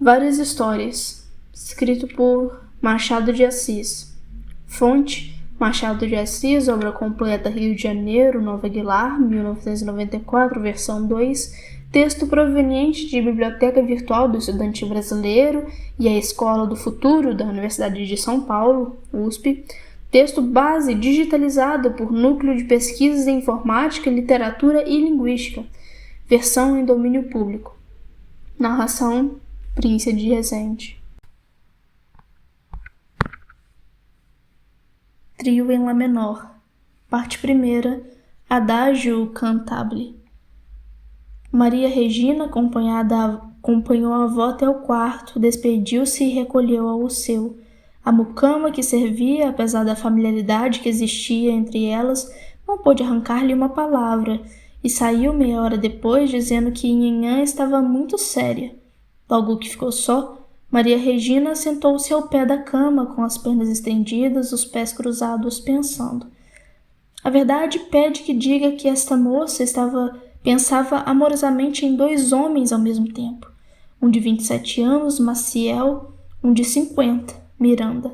Várias histórias. Escrito por Machado de Assis. Fonte: Machado de Assis, obra completa, Rio de Janeiro, Nova Aguilar, 1994, versão 2. Texto proveniente de Biblioteca Virtual do Estudante Brasileiro e a Escola do Futuro da Universidade de São Paulo, USP. Texto base digitalizado por Núcleo de Pesquisas em Informática, Literatura e Linguística. Versão em domínio público. Narração: Príncia de Rezende. Trio em Lá menor. Parte 1. Adagio cantabile. Maria Regina, acompanhou a avó até o quarto, despediu-se e recolheu ao seu. A mucama que servia, apesar da familiaridade que existia entre elas, não pôde arrancar-lhe uma palavra, e saiu meia hora depois dizendo que Nhanhã estava muito séria. Logo que ficou só, Maria Regina sentou-se ao pé da cama, com as pernas estendidas, os pés cruzados, pensando. A verdade pede que diga que esta moça pensava amorosamente em 2 homens ao mesmo tempo. Um de 27 anos, Maciel, um de 50, Miranda.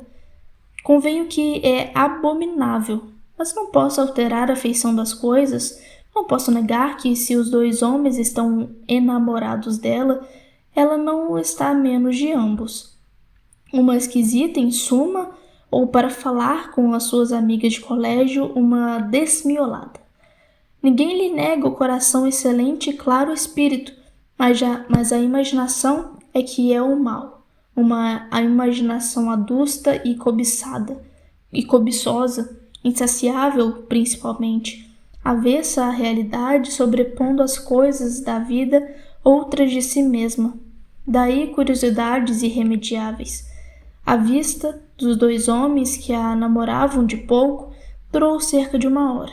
Convenho que é abominável, mas não posso alterar a feição das coisas. Não posso negar que, se os 2 homens estão enamorados dela, ela não o está menos de ambos. Uma esquisita, em suma, ou, para falar com as suas amigas de colégio, uma desmiolada. Ninguém lhe nega o coração excelente e claro espírito, mas a imaginação é que é o mal. A imaginação adusta e cobiçosa, insaciável principalmente, avessa à realidade, sobrepondo as coisas da vida outras de si mesma. Daí curiosidades irremediáveis. A vista dos 2 homens que a namoravam de pouco durou cerca de 1 hora.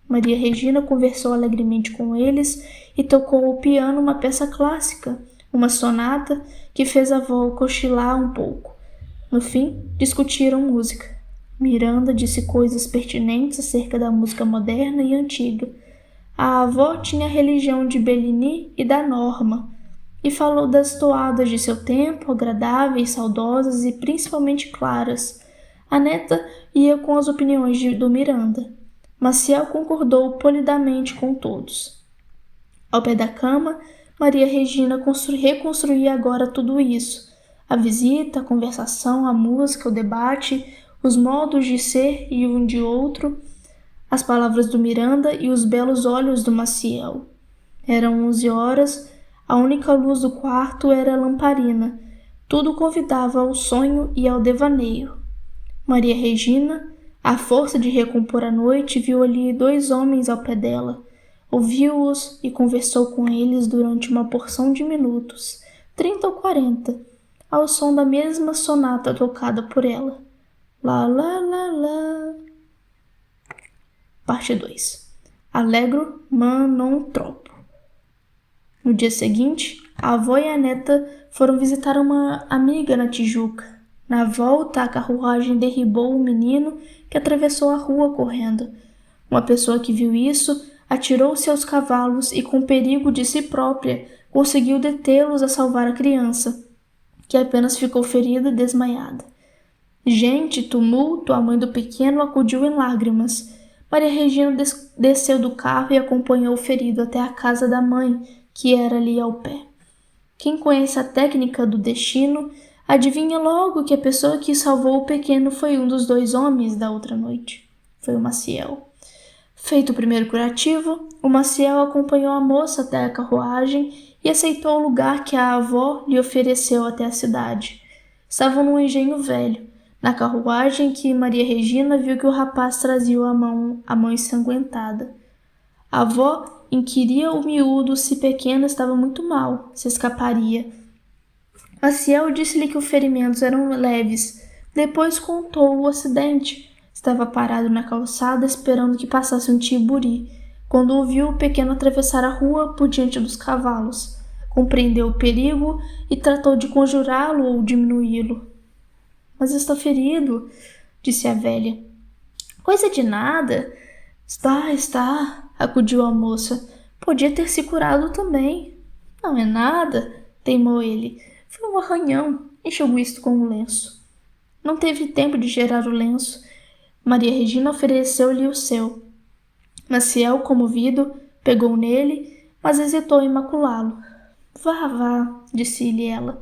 Maria Regina conversou alegremente com eles e tocou ao piano uma peça clássica, uma sonata que fez a avó cochilar um pouco. No fim, discutiram música. Miranda disse coisas pertinentes acerca da música moderna e antiga. A avó tinha a religião de Bellini e da Norma, e falou das toadas de seu tempo, agradáveis, saudosas e principalmente claras. A neta ia com as opiniões do Miranda. Maciel concordou polidamente com todos. Ao pé da cama, Maria Regina reconstruía agora tudo isso. A visita, a conversação, a música, o debate, os modos de ser e um de outro, as palavras do Miranda e os belos olhos do Maciel. Eram 11 horas, a única luz do quarto era a lamparina. Tudo convidava ao sonho e ao devaneio. Maria Regina, à força de recompor a noite, viu ali 2 homens ao pé dela. Ouviu-os e conversou com eles durante uma porção de minutos, 30 ou 40, ao som da mesma sonata tocada por ela. Lá, lá, lá, lá. Parte 2. Allegro ma non troppo. No dia seguinte, a avó e a neta foram visitar uma amiga na Tijuca. Na volta, a carruagem derribou um menino que atravessou a rua correndo. Uma pessoa que viu isso atirou-se aos cavalos e, com perigo de si própria, conseguiu detê-los a salvar a criança, que apenas ficou ferida e desmaiada. Gente, tumulto, a mãe do pequeno acudiu em lágrimas. Maria Regina desceu do carro e acompanhou o ferido até a casa da mãe, que era ali ao pé. Quem conhece a técnica do destino adivinha logo que a pessoa que salvou o pequeno foi um dos 2 homens da outra noite. Foi o Maciel. Feito o primeiro curativo, o Maciel acompanhou a moça até a carruagem e aceitou o lugar que a avó lhe ofereceu até a cidade. Estavam num engenho velho. Na carruagem que Maria Regina viu que o rapaz trazia a mão ensanguentada. A avó inquiria o miúdo se pequeno estava muito mal, se escaparia. Maciel disse-lhe que os ferimentos eram leves. Depois contou o acidente. Estava parado na calçada esperando que passasse um tiburi, quando ouviu o pequeno atravessar a rua por diante dos cavalos. Compreendeu o perigo e tratou de conjurá-lo ou diminuí-lo. Mas está ferido, disse a velha. Coisa de nada. Está, acudiu a moça. Podia ter se curado também. Não é nada, teimou ele. Foi um arranhão. Enxugou isto com o lenço. Não teve tempo de gerar o lenço. Maria Regina ofereceu-lhe o seu. Maciel, comovido, pegou nele, mas hesitou em maculá-lo. Vá, vá, disse-lhe ela.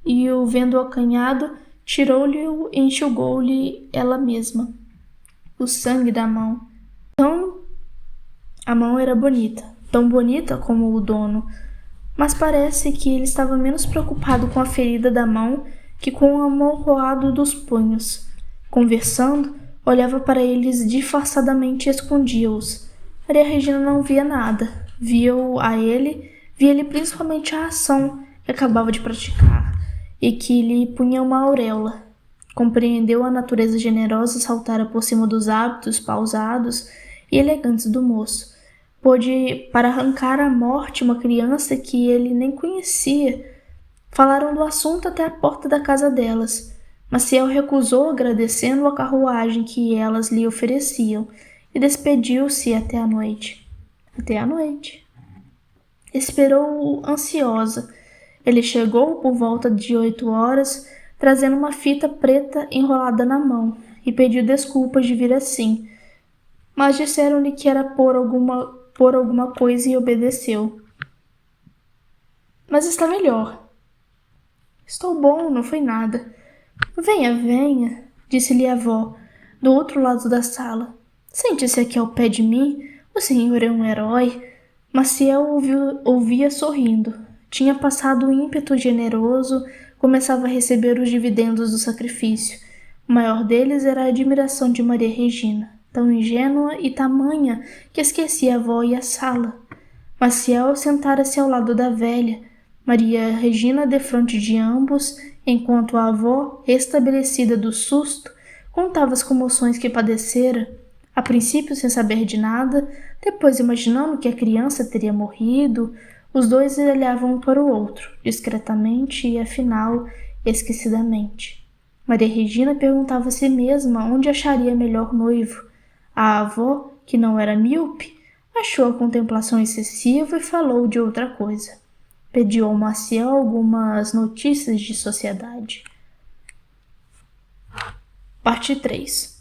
E o vendo acanhado, tirou-lhe-o e enxugou-lhe ela mesma o sangue da mão. A mão era bonita, tão bonita como o dono, mas parece que ele estava menos preocupado com a ferida da mão que com o amalroado dos punhos. Conversando, olhava para eles disfarçadamente e escondia-os. Maria Regina não via nada. Via-o a ele, via-lhe principalmente a ação que acabava de praticar e que lhe punha uma auréola. Compreendeu a natureza generosa saltara por cima dos hábitos pausados e elegantes do moço. Pôde, para arrancar à morte uma criança que ele nem conhecia. Falaram do assunto até a porta da casa delas. Maciel recusou, agradecendo a carruagem que elas lhe ofereciam, e despediu-se até a noite. Até a noite. Esperou-o ansiosa. Ele chegou por volta de 8 horas, trazendo uma fita preta enrolada na mão, e pediu desculpas de vir assim. Mas disseram-lhe que era por alguma coisa e obedeceu. Mas está melhor. Estou bom, não foi nada. Venha, venha, disse-lhe a avó, do outro lado da sala. Sente-se aqui ao pé de mim, o senhor é um herói. Maciel ouvia sorrindo. Tinha passado um ímpeto generoso, começava a receber os dividendos do sacrifício. O maior deles era a admiração de Maria Regina, tão ingênua e tamanha que esquecia a avó e a sala. Maciel sentara-se ao lado da velha, Maria Regina defronte de ambos, enquanto a avó, restabelecida do susto, contava as comoções que padecera, a princípio sem saber de nada, depois imaginando que a criança teria morrido. Os dois olhavam um para o outro, discretamente e, afinal, esquecidamente. Maria Regina perguntava a si mesma onde acharia melhor noivo. A avó, que não era míope, achou a contemplação excessiva e falou de outra coisa. Pediu ao Maciel algumas notícias de sociedade. Parte 3.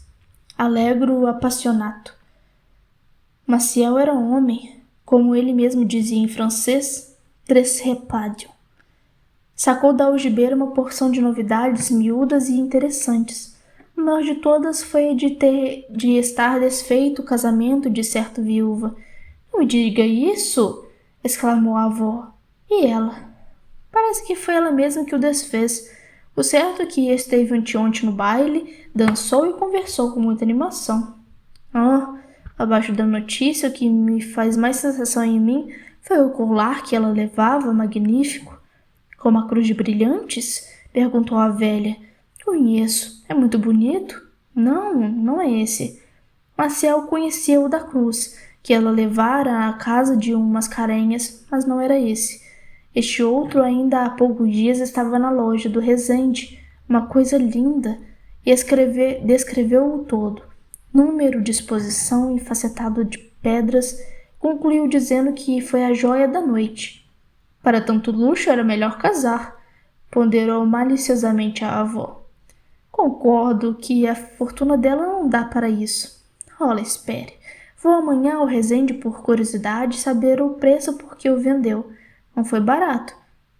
Alegro apassionato. Maciel era homem, como ele mesmo dizia em francês, tresrepadio. Sacou da algibeira uma porção de novidades miúdas e interessantes. A maior de todas foi a de estar desfeito o casamento de certa viúva. Não me diga isso! Exclamou a avó. E ela? Parece que foi ela mesma que o desfez. O certo é que esteve anteontem no baile, dançou e conversou com muita animação. Abaixo da notícia, o que me faz mais sensação em mim foi o colar que ela levava, magnífico. Com uma cruz de brilhantes? Perguntou a velha. Conheço. É muito bonito? Não, não é esse. Maciel conhecia o da cruz, que ela levara à casa de um mascarenhas, mas não era esse. Este outro ainda há poucos dias estava na loja do Resende, uma coisa linda, e descreveu-o todo. Número, disposição e facetado de pedras, concluiu dizendo que foi a joia da noite. Para tanto luxo era melhor casar, ponderou maliciosamente a avó. Concordo que a fortuna dela não dá para isso. Olha, espere. Vou amanhã ao Resende por curiosidade saber o preço por que o vendeu. Não foi barato.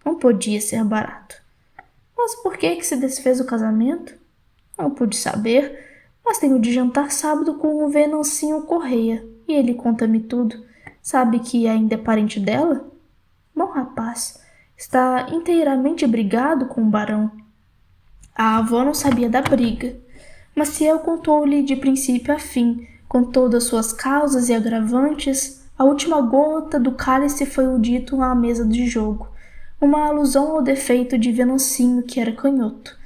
Não podia ser barato. Mas por que se desfez o casamento? Não pude saber, mas tenho de jantar sábado com o Venancinho Correia, e ele conta-me tudo. Sabe que ainda é parente dela? Bom rapaz, está inteiramente brigado com o barão. A avó não sabia da briga. Maciel contou-lhe de princípio a fim, com todas suas causas e agravantes. A última gota do cálice foi o dito à mesa de jogo, uma alusão ao defeito de Venancinho, que era canhoto.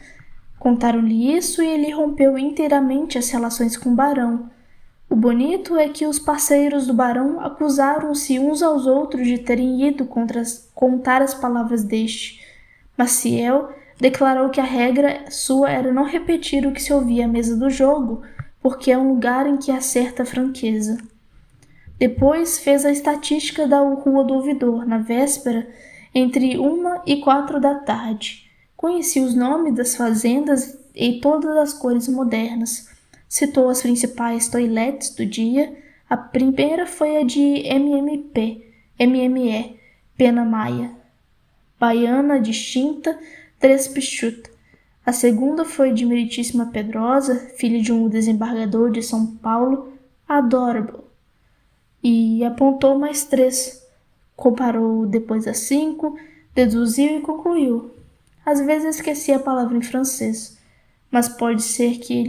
Contaram-lhe isso e ele rompeu inteiramente as relações com o barão. O bonito é que os parceiros do barão acusaram-se uns aos outros de terem ido contar as palavras deste. Maciel declarou que a regra sua era não repetir o que se ouvia à mesa do jogo, porque é um lugar em que há certa franqueza. Depois fez a estatística da Rua do Ouvidor, na véspera, entre 1 e 4 da tarde. Conhecia os nomes das fazendas e todas as cores modernas. Citou as principais toilettes do dia. A primeira foi a de MME, Pena Maia, Baiana distinta, Três Pichuta. A segunda foi de Meritíssima Pedrosa, filha de um desembargador de São Paulo, Adorable. E apontou mais 3. Comparou depois as 5, deduziu e concluiu. Às vezes esqueci a palavra em francês, mas pode ser que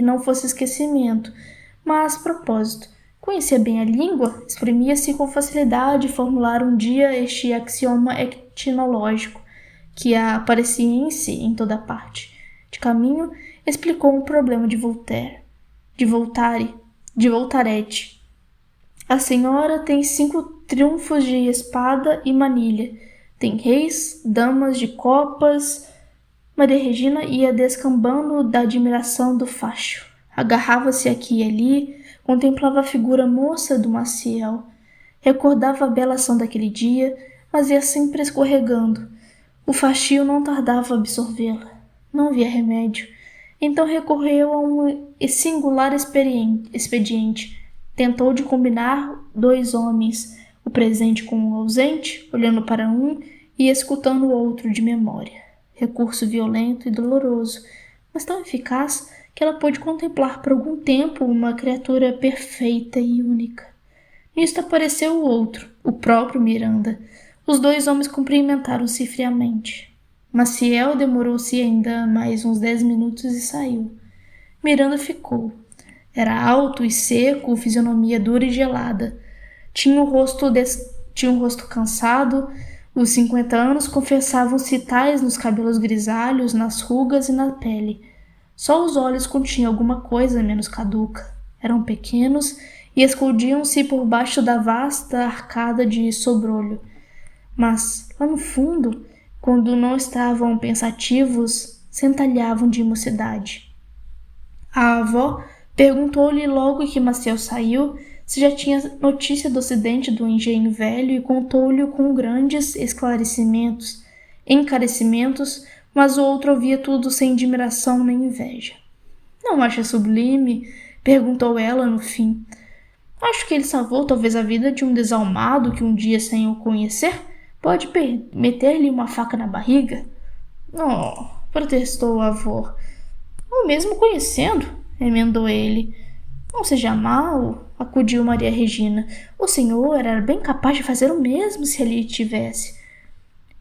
não fosse esquecimento. Mas, propósito, conhecia bem a língua, exprimia-se com facilidade e formulara um dia este axioma etnológico, que aparecia em si em toda parte. De caminho, explicou um problema de Voltaire. A senhora tem 5 triunfos de espada e manilha. Tem reis, damas de copas. Maria Regina ia descambando da admiração do facho. Agarrava-se aqui e ali, contemplava a figura moça do Maciel. Recordava a bela ação daquele dia, mas ia sempre escorregando. O fachio não tardava a absorvê-la. Não havia remédio. Então recorreu a um singular expediente. Tentou de combinar 2 homens, o presente com o ausente, olhando para um e escutando o outro de memória. Recurso violento e doloroso, mas tão eficaz que ela pôde contemplar por algum tempo uma criatura perfeita e única. Nisto apareceu o outro, o próprio Miranda. Os 2 homens cumprimentaram-se friamente. Maciel demorou-se ainda mais uns 10 minutos e saiu. Miranda ficou. Era alto e seco, fisionomia dura e gelada. Tinha um rosto cansado. Os 50 anos confessavam-se tais nos cabelos grisalhos, nas rugas e na pele. Só os olhos continham alguma coisa menos caduca. Eram pequenos e escondiam-se por baixo da vasta arcada de sobrolho. Mas, lá no fundo, quando não estavam pensativos, centelhavam de mocidade. A avó perguntou-lhe logo que Maciel saiu se já tinha notícia do acidente do engenho velho e contou-lhe com grandes encarecimentos, mas o outro ouvia tudo sem admiração nem inveja. Não acha sublime? Perguntou ela no fim. Acho que ele salvou talvez a vida de um desalmado que um dia, sem o conhecer, pode meter-lhe uma faca na barriga? Oh, protestou o avô. Ou mesmo conhecendo, emendou ele. Não seja mal, acudiu Maria Regina. O senhor era bem capaz de fazer o mesmo se ele tivesse.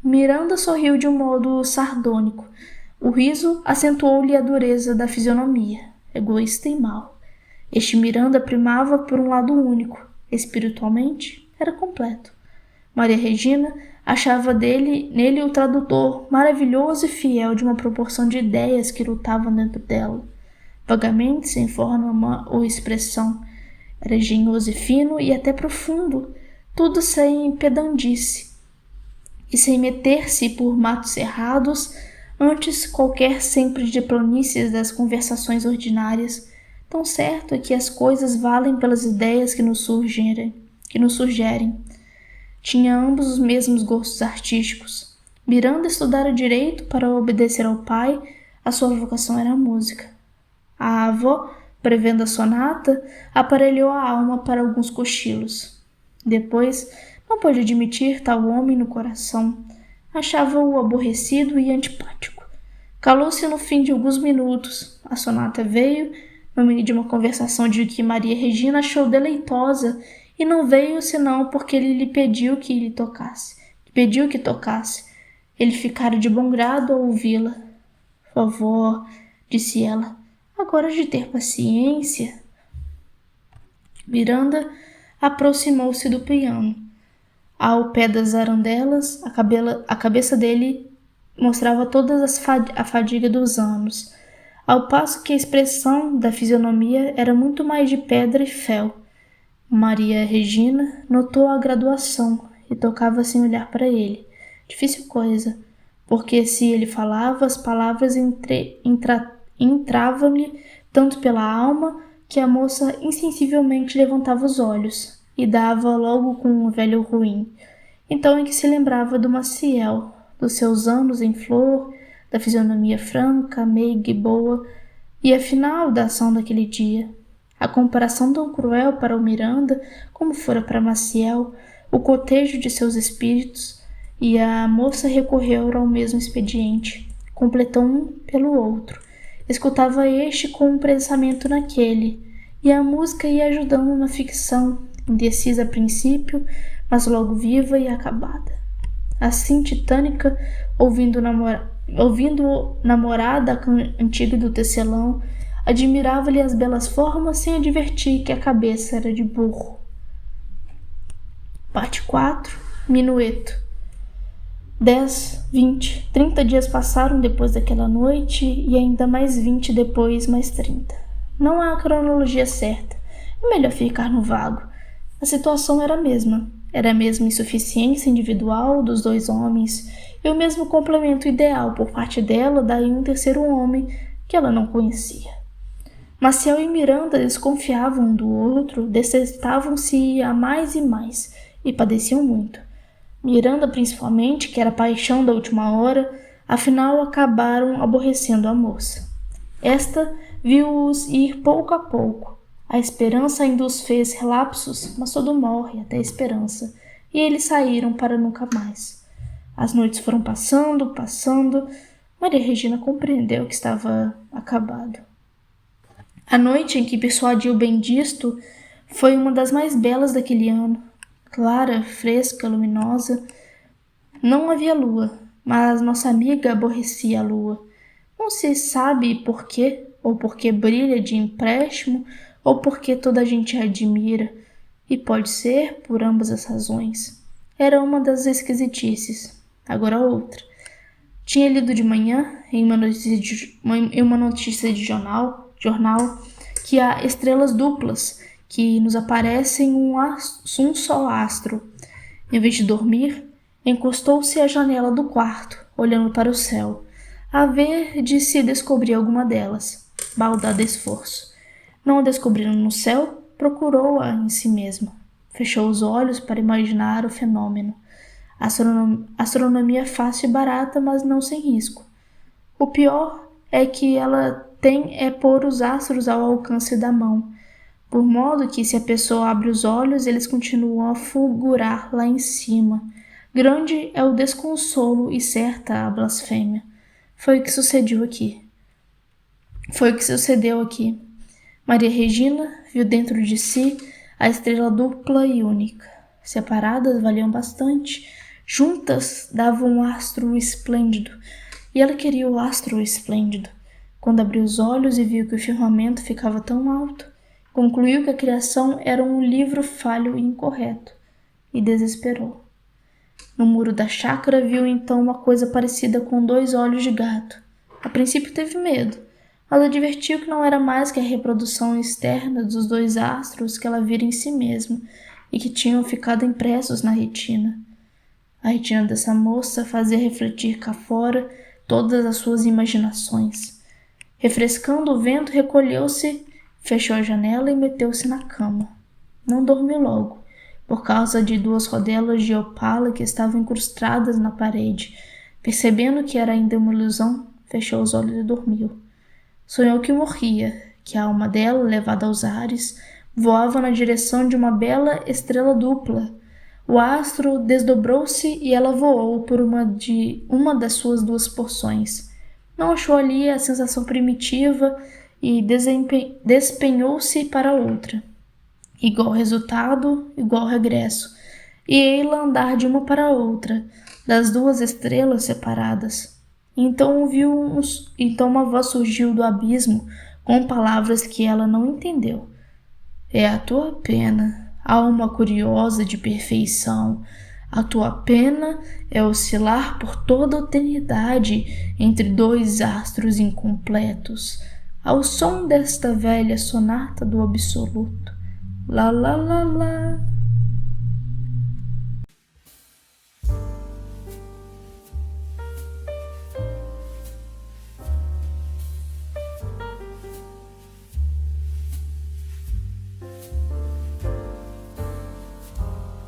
Miranda sorriu de um modo sardônico. O riso acentuou-lhe a dureza da fisionomia, egoísta e mau. Este Miranda primava por um lado único. Espiritualmente, era completo. Maria Regina achava nele o tradutor maravilhoso e fiel de uma proporção de ideias que lutavam dentro dela. Vagamente, sem forma ou expressão. Era engenhoso e fino e até profundo, tudo sem pedandice e sem meter-se por matos cerrados, antes qualquer sempre de planícies das conversações ordinárias. Tão certo é que as coisas valem pelas ideias que nos sugerem. Tinha ambos os mesmos gostos artísticos. Miranda estudara direito para obedecer ao pai, a sua vocação era a música. A avó, prevendo a sonata, aparelhou a alma para alguns cochilos. Depois, não pôde admitir tal homem no coração. Achava-o aborrecido e antipático. Calou-se no fim de alguns minutos. A sonata veio, no meio de uma conversação de que Maria Regina achou deleitosa, e não veio senão porque ele lhe pediu que tocasse. Ele ficara de bom grado ao ouvi-la. Vovó, disse ela, agora de ter paciência. Miranda aproximou-se do piano. Ao pé das arandelas, a cabeça dele mostrava toda a fadiga dos anos, ao passo que a expressão da fisionomia era muito mais de pedra e fel. Maria Regina notou a graduação e tocava sem olhar para ele. Difícil coisa, porque se ele falava, as palavras entravam-lhe tanto pela alma que a moça insensivelmente levantava os olhos. e dava logo com um velho ruim. Então é que se lembrava do Maciel, dos seus anos em flor, da fisionomia franca, meiga e boa, e afinal da ação daquele dia. A comparação tão cruel para o Miranda, como fora para Maciel, o cotejo de seus espíritos, e a moça recorreu ao mesmo expediente, completou um pelo outro, escutava este com um pensamento naquele, e a música ia ajudando na ficção, indecisa a princípio, mas logo viva e acabada. Assim, Titânica, ouvindo namorada antiga do tecelão, admirava-lhe as belas formas sem advertir que a cabeça era de burro. Parte 4. Minueto. 10, 20, 30 dias passaram depois daquela noite e ainda mais 20 depois, mais 30. Não há cronologia certa. É melhor ficar no vago. A situação era a mesma. Era a mesma insuficiência individual dos dois homens e o mesmo complemento ideal por parte dela daí um terceiro homem que ela não conhecia. Maciel e Miranda desconfiavam um do outro, detestavam-se a mais e mais e padeciam muito. Miranda, principalmente, que era a paixão da última hora, afinal acabaram aborrecendo a moça. Esta viu-os ir pouco a pouco. A esperança ainda os fez relapsos, mas todo morre, até a esperança, e eles saíram para nunca mais. As noites foram passando. Maria Regina compreendeu que estava acabado. A noite em que persuadiu bem disto foi uma das mais belas daquele ano. Clara, fresca, luminosa. Não havia lua, mas nossa amiga aborrecia a lua. Não se sabe por quê, ou porque brilha de empréstimo, ou porque toda a gente a admira, e pode ser por ambas as razões. Era uma das esquisitices. Agora outra. Tinha lido de manhã, em uma notícia de jornal, que há estrelas duplas, que nos aparecem um só astro. Em vez de dormir, encostou-se à janela do quarto, olhando para o céu, a ver de se descobrir alguma delas. Baldado esforço. Não a descobrindo no céu, procurou-a em si mesma. Fechou os olhos para imaginar o fenômeno. Astronomia fácil e barata, mas não sem risco. O pior é que ela tem pôr os astros ao alcance da mão, por modo que se a pessoa abre os olhos, eles continuam a fulgurar lá em cima. Grande é o desconsolo e certa a blasfêmia. Foi o que sucedeu aqui. Maria Regina viu dentro de si a estrela dupla e única. Separadas valiam bastante, juntas davam um astro esplêndido, e ela queria o astro esplêndido. Quando abriu os olhos e viu que o firmamento ficava tão alto, concluiu que a criação era um livro falho e incorreto, e desesperou. No muro da chácara viu então uma coisa parecida com 2 olhos de gato. A princípio teve medo, mas advertiu que não era mais que a reprodução externa dos 2 astros que ela vira em si mesma e que tinham ficado impressos na retina. A retina dessa moça fazia refletir cá fora todas as suas imaginações. Refrescando o vento, recolheu-se, fechou a janela e meteu-se na cama. Não dormiu logo, por causa de 2 rodelas de opala que estavam incrustadas na parede. Percebendo que era ainda uma ilusão, fechou os olhos e dormiu. Sonhou que morria, que a alma dela, levada aos ares, voava na direção de uma bela estrela dupla. O astro desdobrou-se e ela voou por uma das suas 2 porções. Não achou ali a sensação primitiva e despenhou-se para outra. Igual resultado, igual regresso. E ei-la andar de uma para outra, das 2 estrelas separadas. Então uma voz surgiu do abismo com palavras que ela não entendeu. É a tua pena, alma curiosa de perfeição. A tua pena é oscilar por toda a eternidade entre 2 astros incompletos, ao som desta velha sonata do absoluto. Lá, lá, lá, lá.